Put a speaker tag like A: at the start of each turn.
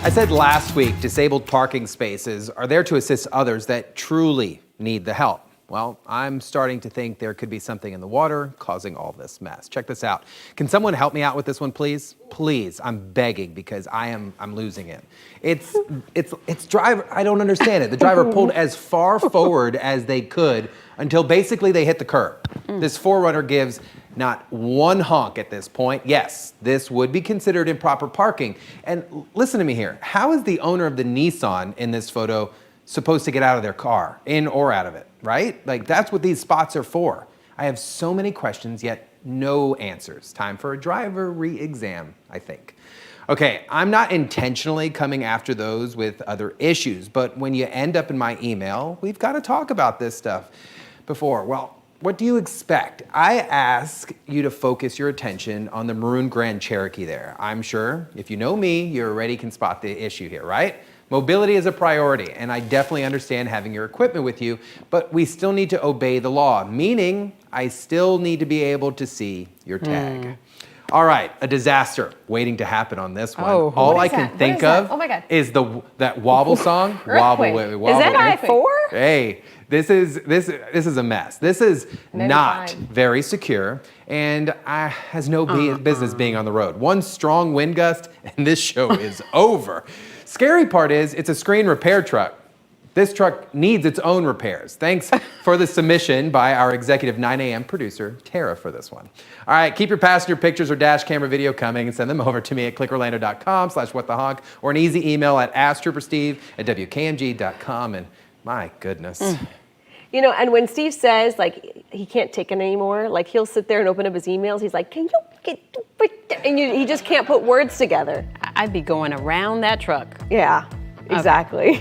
A: I said last week, disabled parking spaces are there to assist others that truly need the help. Well, I'm starting to think there could be something in the water causing all this mess. Check this out. Can someone help me out with this one, please? Please, I'm begging because I'm losing it. It's driver, I don't understand it. The driver pulled as far forward as they could until basically they hit the curb. This 4Runner gives not one honk at this point. Yes, this would be considered improper parking. And listen to me here. How is the owner of the Nissan in this photo supposed to get out of their car, in or out of it, right? Like, that's what these spots are for. I have so many questions, yet no answers. Time for a driver re-exam, I think. Okay, I'm not intentionally coming after those with other issues, but when you end up in my email, we've got to talk about this stuff before. Well, what do you expect? I ask you to focus your attention on the maroon Grand Cherokee there. I'm sure if you know me, you already can spot the issue here, right? Mobility is a priority, and I definitely understand having your equipment with you, but we still need to obey the law, meaning I still need to be able to see your tag. All right, a disaster waiting to happen on this one.
B: Oh,
A: all
B: what
A: I
B: is
A: can
B: that?
A: think
B: What is
A: of
B: that? Oh my God.
A: is that wobble song. Wobble,
B: Earthquake.
A: wobble.
B: Is that I-4?
A: Hey, this is a mess. This is
B: Never
A: not
B: mind.
A: very secure and has no business being on the road. One strong wind gust and this show is over. Scary part is it's a screen repair truck. This truck needs its own repairs. Thanks for the submission by our executive 9 a.m. producer, Tara, for this one. All right, keep your passenger pictures or dash camera video coming and send them over to me at clickorlando.com/whatthehonk or an easy email at asktroopersteve@wkmg.com. And my goodness.
C: You know, and when Steve says, like, he can't take it anymore, like, he'll sit there and open up his emails. He's like, can you get, and he just can't put words together.
B: I'd be going around that truck.
C: Yeah, exactly.